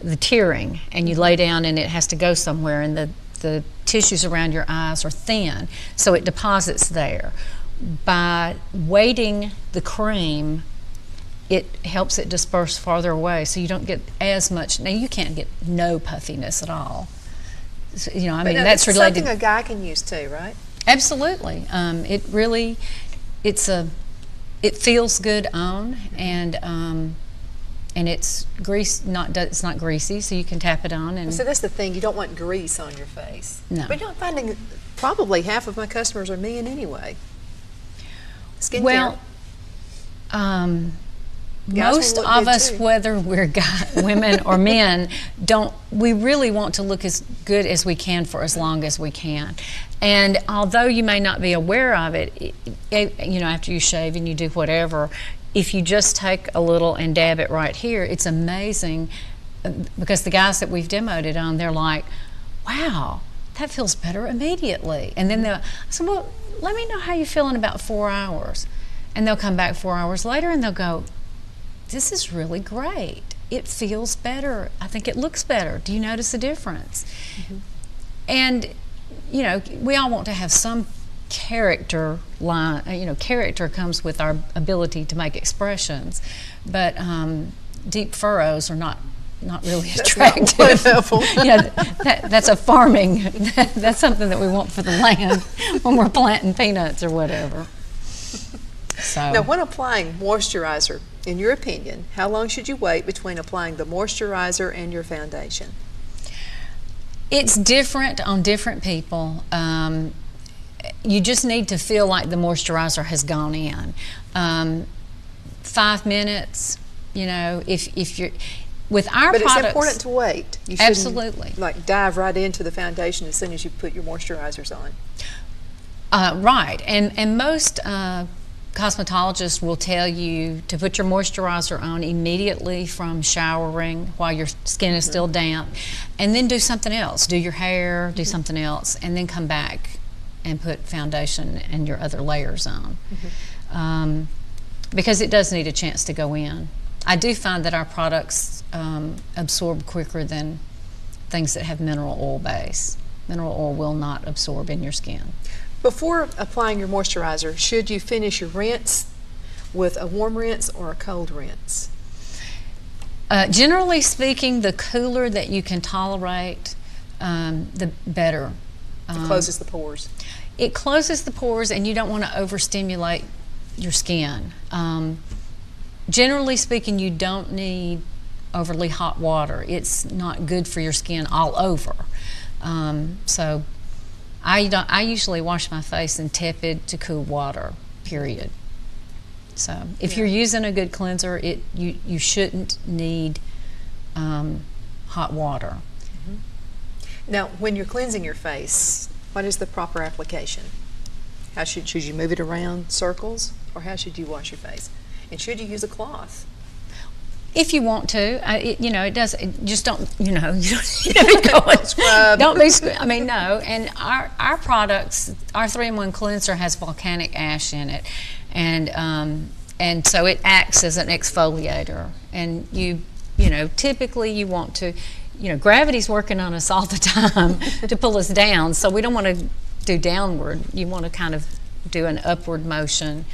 the tearing, and you lay down and it has to go somewhere, and the tissues around your eyes are thin, so it deposits there. By weighting the cream, it helps it disperse farther away, so you don't get as much. Now you can't get no puffiness at all. So, that's related. Something a guy can use too, right? Absolutely. It feels good on, and it's it's not greasy, so you can tap it on. And so that's the thing, you don't want grease on your face. No. But I'm finding probably half of my customers are men anyway. Skincare. Well, Most of us, whether we're women or men, we really want to look as good as we can for as long as we can. And although you may not be aware of it, after you shave and you do whatever, if you just take a little and dab it right here, it's amazing, because the guys that we've demoed it on, they're like, wow, that feels better immediately. And then I said, well, let me know how you feel in about 4 hours. And they'll come back 4 hours later and they'll go, this is really great. It feels better. I think it looks better. Do you notice a difference? Mm-hmm. And, we all want to have some character line. Character comes with our ability to make expressions, but deep furrows are not really attractive. That's a farming. That's something that we want for the land when we're planting peanuts or whatever. So. Now, when applying moisturizer, in your opinion, how long should you wait between applying the moisturizer and your foundation? It's different on different people. You just need to feel like the moisturizer has gone in. 5 minutes, if you're with our products. But it's important to wait. You shouldn't, absolutely, dive right into the foundation as soon as you put your moisturizers on. Right, and most cosmetologists will tell you to put your moisturizer on immediately from showering while your skin is still damp, and then do something else. Do your hair, do something else, and then come back and put foundation and your other layers on. Because it does need a chance to go in. I do find that our products absorb quicker than things that have mineral oil base. Mineral oil will not absorb in your skin. Before applying your moisturizer, should you finish your rinse with a warm rinse or a cold rinse? Generally speaking, the cooler that you can tolerate, the better. It closes the pores. It closes the pores, and you don't want to overstimulate your skin. Generally speaking, you don't need overly hot water. It's not good for your skin all over. So I usually wash my face in tepid to cool water, period. So if you're using a good cleanser, you shouldn't need hot water. Now, when you're cleansing your face, what is the proper application? How should you move it around circles, or how should you wash your face? And should you use a cloth? If you want to, it does. Just don't, you don't need to be going. Scrub. Don't be. I mean, no. And our products, our 3-in-1 cleanser has volcanic ash in it, and so it acts as an exfoliator. And typically you want to, gravity's working on us all the time to pull us down. So we don't want to do downward. You want to kind of do an upward motion,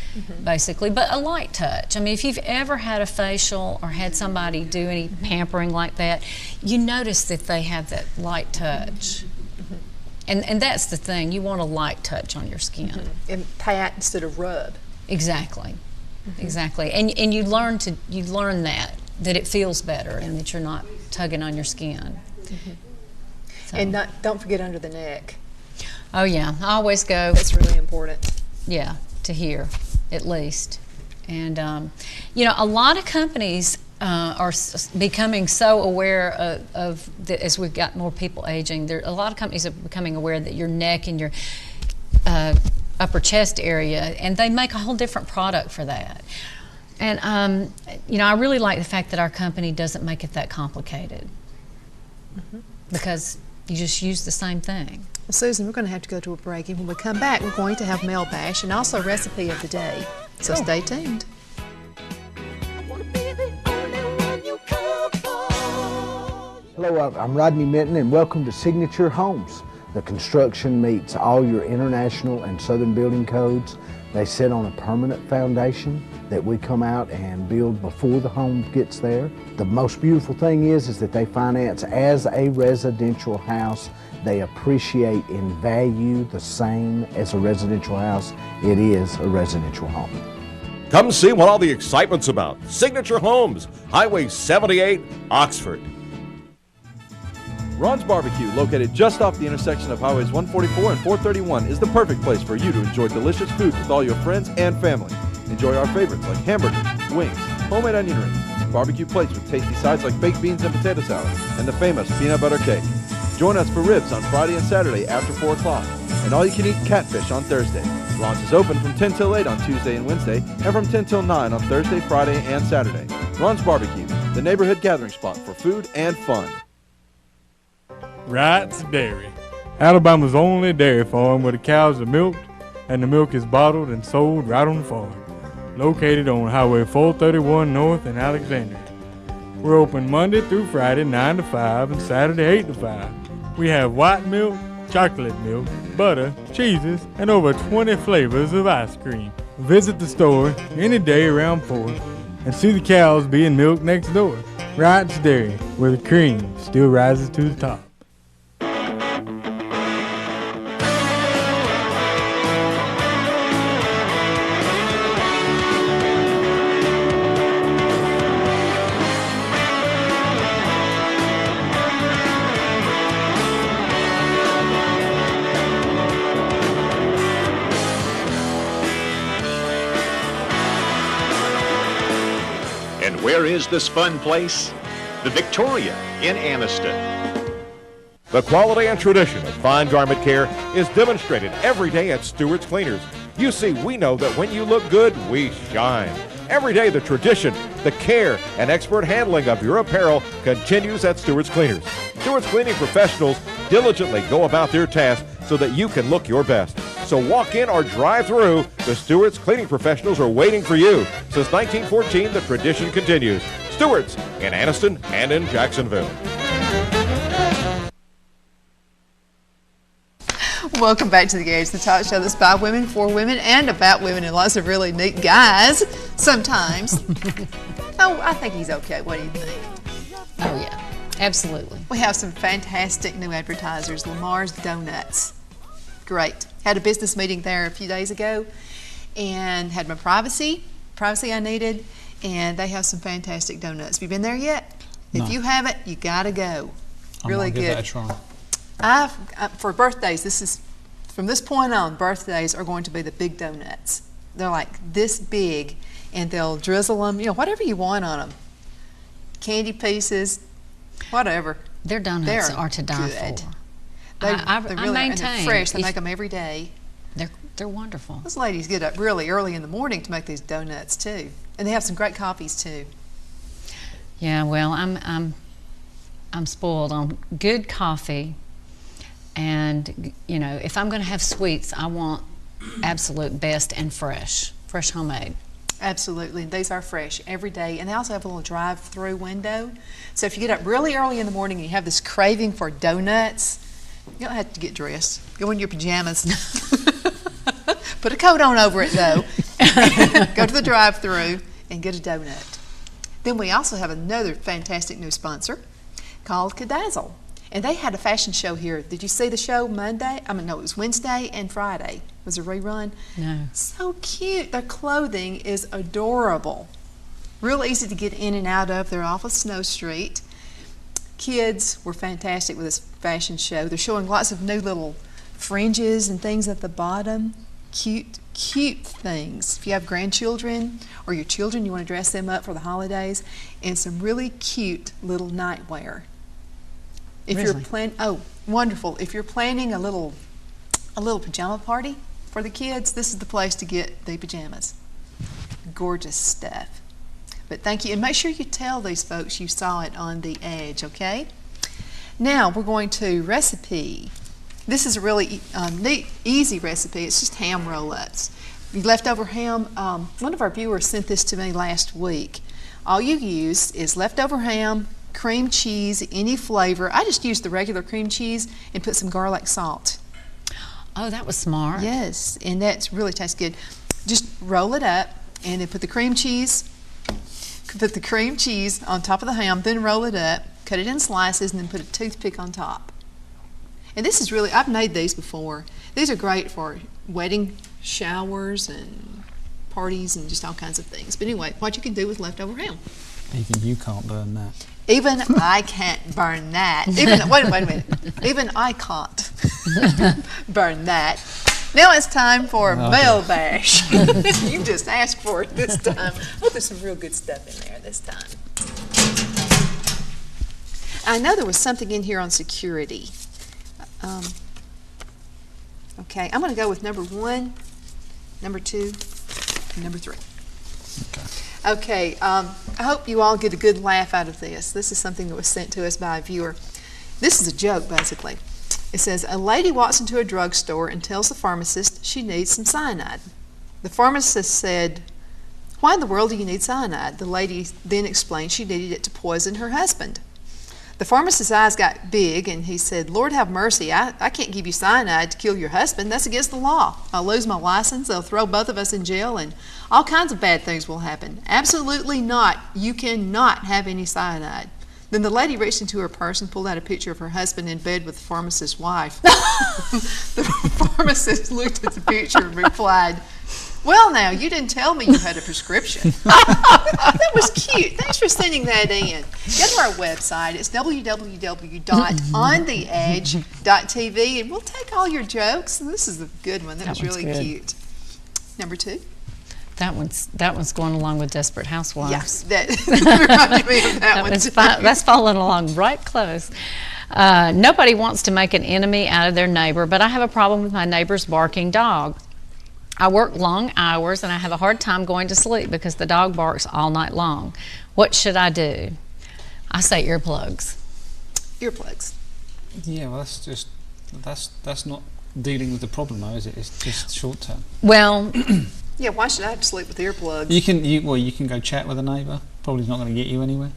basically, but a light touch. I mean, if you've ever had a facial or had somebody do any pampering like that, you notice that they have that light touch. And that's the thing, you want a light touch on your skin. And pat instead of rub. Exactly, exactly. And you learn that it feels better and that you're not tugging on your skin. So. And don't forget under the neck. Oh yeah, I always go. That's really important. Yeah, to here, at least. And a lot of companies are becoming so aware of as we've got more people aging. A lot of companies are becoming aware that your neck and your upper chest area, and they make a whole different product for that. And I really like the fact that our company doesn't make it that complicated, because you just use the same thing. Well, Susan, we're going to have to go to a break, and when we come back, we're going to have Mail Bash and also Recipe of the Day. So stay tuned. Hello, I'm Rodney Minton, and welcome to Signature Homes. The construction meets all your international and southern building codes. They sit on a permanent foundation that we come out and build before the home gets there. The most beautiful thing is that they finance as a residential house. They appreciate in value the same as a residential house. It is a residential home. Come see what all the excitement's about. Signature Homes, Highway 78, Oxford. Ron's Barbecue, located just off the intersection of Highways 144 and 431, is the perfect place for you to enjoy delicious food with all your friends and family. Enjoy our favorites like hamburgers, wings, homemade onion rings, barbecue plates with tasty sides like baked beans and potato salad, and the famous peanut butter cake. Join us for ribs on Friday and Saturday after 4 o'clock, and all-you-can-eat catfish on Thursday. Launch is open from 10 till 8 on Tuesday and Wednesday, and from 10 till 9 on Thursday, Friday, and Saturday. Ron's Barbecue, the neighborhood gathering spot for food and fun. Wright's Dairy, Alabama's only dairy farm where the cows are milked and the milk is bottled and sold right on the farm. Located on Highway 431 North in Alexandria. We're open Monday through Friday 9 to 5 and Saturday 8 to 5. We have white milk, chocolate milk, butter, cheeses, and over 20 flavors of ice cream. Visit the store any day around 4 and see the cows being milked next door. Wright's Dairy, where the cream still rises to the top. Where is this fun place? The Victoria in Anniston. The quality and tradition of fine garment care is demonstrated every day at Stewart's Cleaners. You see, we know that when you look good, we shine. Every day, the tradition, the care, and expert handling of your apparel continues at Stewart's Cleaners. Stewart's cleaning professionals diligently go about their task so that you can look your best. So walk in or drive through. The Stewart's cleaning professionals are waiting for you. Since 1914, the tradition continues. Stewart's in Anniston and in Jacksonville. Welcome back to the Gage, the talk show that's by women, for women, and about women, and lots of really neat guys sometimes. Oh, I think he's okay. What do you think? Oh, yeah. Absolutely. We have some fantastic new advertisers. Lamar's Donuts. Great. Had a business meeting there a few days ago and had my privacy I needed, and they have some fantastic donuts. Have you been there yet? No. If you haven't, you gotta go. Really good. Give that a try. For birthdays, this is from this point on, birthdays are going to be the big donuts. They're like this big, and they'll drizzle them, whatever you want on them. Candy pieces, whatever. Their donuts are to die for. They're really maintain fresh. They make them every day. They're wonderful. Those ladies get up really early in the morning to make these donuts too, and they have some great coffees too. Yeah, well, I'm spoiled on good coffee, and if I'm going to have sweets, I want absolute best and fresh homemade. Absolutely, these are fresh every day, and they also have a little drive-through window. So if you get up really early in the morning and you have this craving for donuts, you don't have to get dressed. Go in your pajamas. Put a coat on over it, though. Go to the drive-thru and get a donut. Then we also have another fantastic new sponsor called Cadazzle. And they had a fashion show here. Did you see the show Monday? No, it was Wednesday and Friday. It was a rerun. No. So cute. Their clothing is adorable. Real easy to get in and out of. They're off of Snow Street. Kids were fantastic with this fashion show. They're showing lots of new little fringes and things at the bottom. Cute things. If you have grandchildren or your children, you want to dress them up for the holidays, and some really cute little nightwear. If you're wonderful. If you're planning a little pajama party for the kids, this is the place to get the pajamas. Gorgeous stuff. But thank you, and make sure you tell these folks you saw it on the Edge, okay? Now we're going to recipe. This is a really neat, easy recipe. It's just ham roll-ups. Leftover ham. One of our viewers sent this to me last week. All you use is leftover ham, cream cheese, any flavor. I just used the regular cream cheese and put some garlic salt. Oh, that was smart. Yes, and that really tastes good. Just roll it up and then put the cream cheese on top of the ham, then roll it up, cut it in slices, and then put a toothpick on top. And this is really, I've made these before. These are great for wedding showers and parties and just all kinds of things. But anyway, what you can do with leftover ham. Even you can't burn that. Even I can't burn that. Wait a minute. Even I can't burn that. Now it's time for Mail Bash. You just asked for it this time. Oh, there's some real good stuff in there this time. I know there was something in here on security. Okay, I'm going to go with number 1, number 2, and number 3. Okay, I hope you all get a good laugh out of this. This is something that was sent to us by a viewer. This is a joke, basically. It says, a lady walks into a drugstore and tells the pharmacist she needs some cyanide. The pharmacist said, why in the world do you need cyanide? The lady then explained she needed it to poison her husband. The pharmacist's eyes got big and he said, Lord have mercy, I can't give you cyanide to kill your husband. That's against the law. I'll lose my license, they'll throw both of us in jail, and all kinds of bad things will happen. Absolutely not. You cannot have any cyanide. Then the lady reached into her purse and pulled out a picture of her husband in bed with the pharmacist's wife. The pharmacist looked at the picture and replied, well, now, you didn't tell me you had a prescription. That was cute. Thanks for sending that in. Go to our website. It's www.ontheedge.tv, and we'll take all your jokes. And this is a good one. That was really cute. Number 2. That one's going along with Desperate Housewives. Yes, that reminded me of that one too. That's following along right close. Nobody wants to make an enemy out of their neighbor, but I have a problem with my neighbor's barking dog. I work long hours and I have a hard time going to sleep because the dog barks all night long. What should I do? I say earplugs. Earplugs. Yeah, well, that's not dealing with the problem, though, is it? It's just short term. Well, yeah. Why should I have to sleep with earplugs? You can go chat with a neighbour. Probably not going to get you anywhere.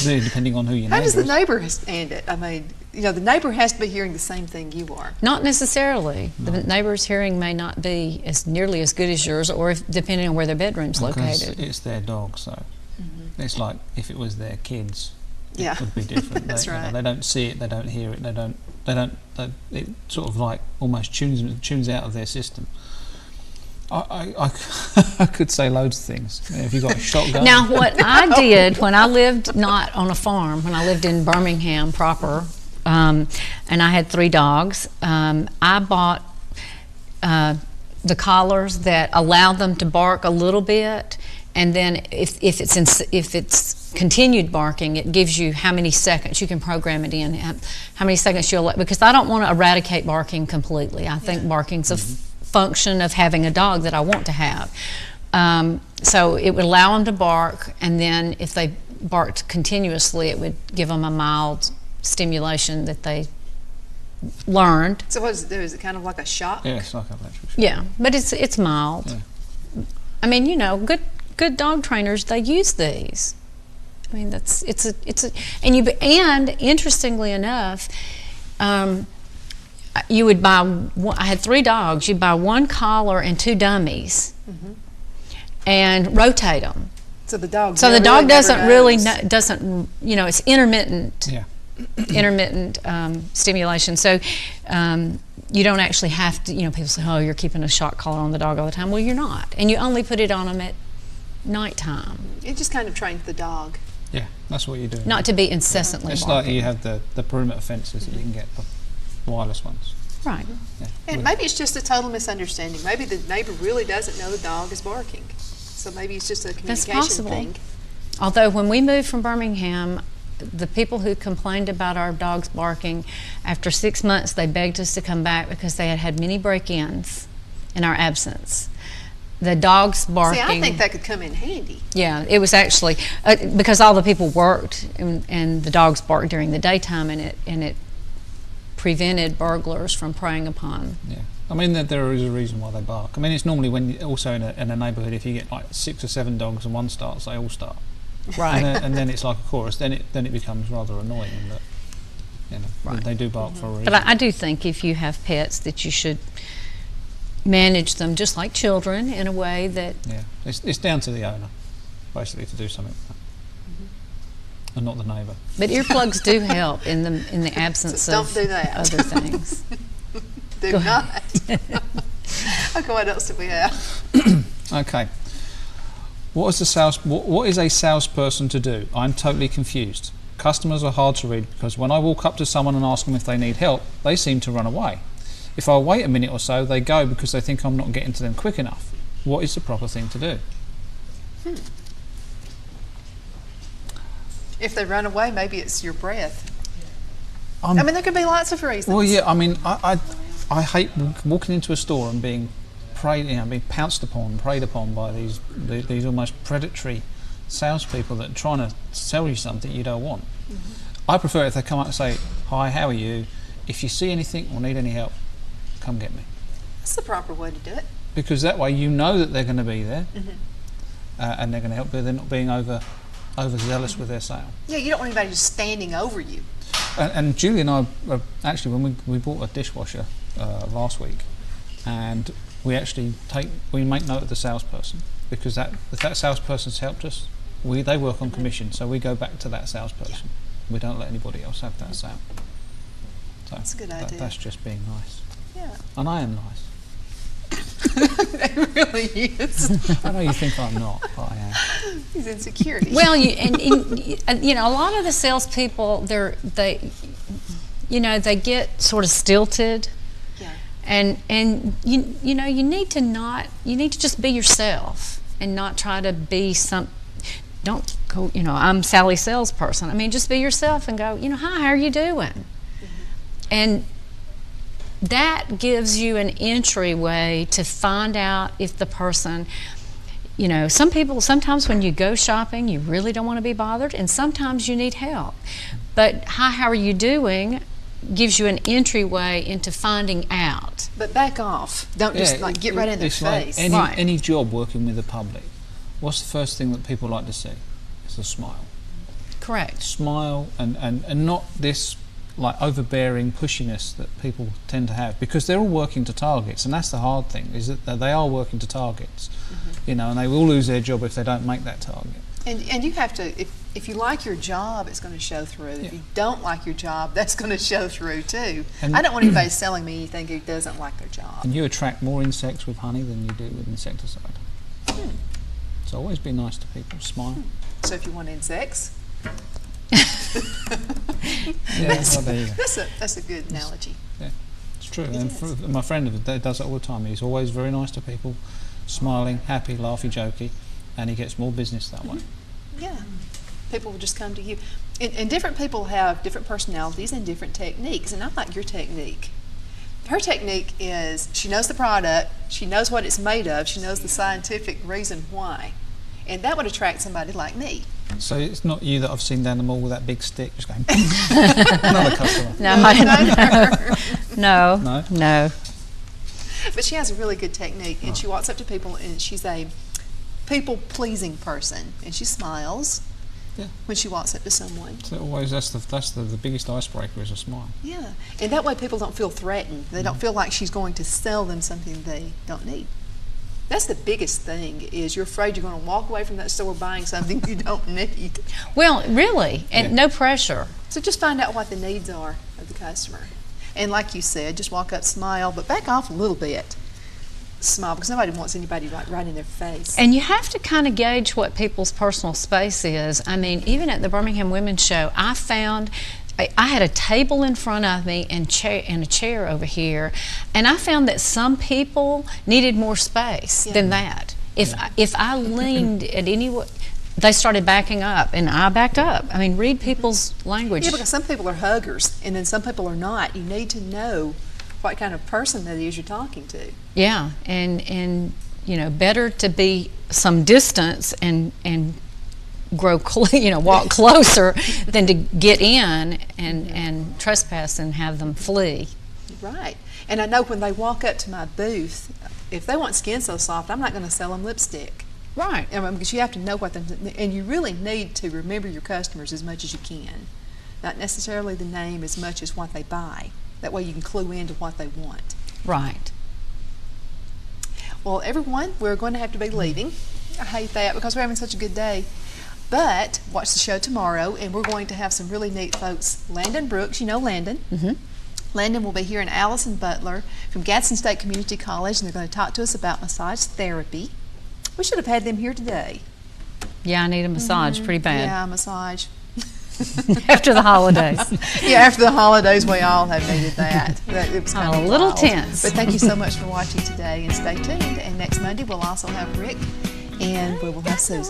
Depending on who your neighbour is. How does the neighbour stand it? I mean, the neighbour has to be hearing the same thing you are. Not necessarily. No. The neighbour's hearing may not be nearly as good as yours, or depending on where their bedroom's located. It's their dog, so it's like if it was their kids, it would be different. That's right. They don't see it, they don't hear it, it sort of like almost tunes out of their system. I could say loads of things. If you got a shotgun. Now, what I did when I lived not on a farm, when I lived in Birmingham proper, and I had 3 dogs, I bought the collars that allowed them to bark a little bit, and then if it's continued barking, it gives you how many seconds. You can program it in, how many seconds you'll let, because I don't want to eradicate barking completely. I think barking's a function of having a dog that I want to have. So it would allow them to bark, and then if they barked continuously, it would give them a mild stimulation that they learned. So what does it do? Is it kind of like a shock? Yeah, it's like an electric shock. Yeah, but it's mild. Yeah. I mean, good dog trainers, they use these. I mean, and interestingly enough, you would buy. I had 3 dogs. You'd buy 1 collar and 2 dummies, and rotate them. So the dog. Doesn't really doesn't. It's intermittent. Yeah. Intermittent stimulation. So you don't actually have to. People say, "Oh, you're keeping a shock collar on the dog all the time." Well, you're not, and you only put it on them at nighttime. It just kind of trains the dog. Yeah, that's what you do. Not to be incessantly. It's barking. like you have the perimeter fences that you can get. Wireless ones. Right. Yeah. And maybe it's just a total misunderstanding. Maybe the neighbor really doesn't know the dog is barking. So maybe it's just a communication thing. Although when we moved from Birmingham, the people who complained about our dogs barking, after 6 months they begged us to come back because they had had many break-ins in our absence. The dogs barking. See, I think that could come in handy. Yeah, it was actually because all the people worked and the dogs barked during the daytime, and it prevented burglars from preying upon. Yeah, I mean there is a reason why they bark. I mean it's normally when also in a neighbourhood, if you get like 6 or 7 dogs and one starts, they all start. Right. And then it's like a chorus. Then it becomes rather annoying that they do bark for a reason. But I do think if you have pets that you should manage them just like children in a way that. Yeah, it's down to the owner, basically, to do something. And not the neighbour. But earplugs do help in the absence so of don't do that. Other things. Do not. Okay, what else do we have? Okay. What is a salesperson to do? I'm totally confused. Customers are hard to read because when I walk up to someone and ask them if they need help, they seem to run away. If I wait a minute or so, they go because they think I'm not getting to them quick enough. What is the proper thing to do? If they run away, maybe it's your breath. I mean, there could be lots of reasons. Well, yeah, I mean, I hate walking into a store and being being pounced upon, preyed upon by these almost predatory salespeople that are trying to sell you something you don't want. I prefer if they come up and say, "Hi, how are you? If you see anything or need any help, come get me." That's the proper way to do it. Because that way you know that they're going to be there, and they're going to help you. They're not being overzealous with their sale. Yeah, you don't want anybody just standing over you. And Julie and I, actually, when we bought a dishwasher last week, and we actually make note of the salesperson, because if that salesperson's helped us, they work on commission, so we go back to that salesperson. We don't let anybody else have that sale. So that's a good idea. That's just being nice. Yeah. And I am nice. It really is. I know you think I'm not, but I am. He's insecurity. Well, you know, a lot of the salespeople, they get sort of stilted. Yeah. And you know, you need to just be yourself and not try to be don't go, you know, I'm Sally salesperson. I mean, just be yourself and go, you know, hi, how are you doing? And that gives you an entryway to find out if the person, you know, sometimes when you go shopping, you really don't want to be bothered, and sometimes you need help. But hi, how are you doing gives you an entryway into finding out. But back off. Don't just get right in their face. Like any job working with the public, what's the first thing that people like to see? It's a smile. Correct. Smile and not this like overbearing pushiness that people tend to have, because they're all working to targets, and that's the hard thing, is that they are working to targets. You know, and they will lose their job if they don't make that target. And you have to, if you like your job, it's going to show through. If you don't like your job, that's going to show through too. And I don't want anybody selling me anything who doesn't like their job. And you attract more insects with honey than you do with insecticide. So always be nice to people, smile. So if you want insects, that's a good analogy. Yeah, it's true. And my friend does it all the time. He's always very nice to people, smiling, happy, laughy, jokey, and he gets more business that way. Yeah, people will just come to you. And different people have different personalities and different techniques, and I like your technique. Her technique is she knows the product, she knows what it's made of, she knows the scientific reason why, and that would attract somebody like me. So it's not you that I've seen down the mall with that big stick just going, another customer. No. But she has a really good technique, and she walks up to people, and she's a people-pleasing person, and she smiles when she walks up to someone. So always that's the biggest icebreaker is a smile. Yeah, and that way people don't feel threatened. They don't feel like she's going to sell them something they don't need. That's the biggest thing, is you're afraid you're going to walk away from that store buying something you don't need. Well, really, and no pressure. So just find out what the needs are of the customer. And like you said, just walk up, smile, but back off a little bit. Smile, because nobody wants anybody right in their face. And you have to kind of gauge what people's personal space is. I mean, even at the Birmingham Women's Show, I found I had a table in front of me and a chair over here, and I found that some people needed more space than that. If I leaned at any, they started backing up, and I backed up. I mean, read people's language. Yeah, because some people are huggers, and then some people are not. You need to know what kind of person that is you're talking to. Yeah, and you know, better to be some distance and grow, walk closer than to get in and trespass and have them flee. Right. And I know when they walk up to my booth, if they want Skin So Soft, I'm not going to sell them lipstick. Right. I mean, because you have to know what and you really need to remember your customers as much as you can. Not necessarily the name as much as what they buy. That way you can clue into what they want. Right. Well, everyone, we're going to have to be leaving. I hate that because we're having such a good day. But watch the show tomorrow, and we're going to have some really neat folks. Landon Brooks, you know Landon. Landon will be here, and Allison Butler from Gadsden State Community College, and they're going to talk to us about massage therapy. We should have had them here today. Yeah, I need a massage pretty bad. Yeah, massage. After the holidays. Yeah, after the holidays, we all have needed that. It was kind of a little wild. tense. But thank you so much for watching today, and stay tuned. And next Monday, we'll also have Rick, and we will have Susan.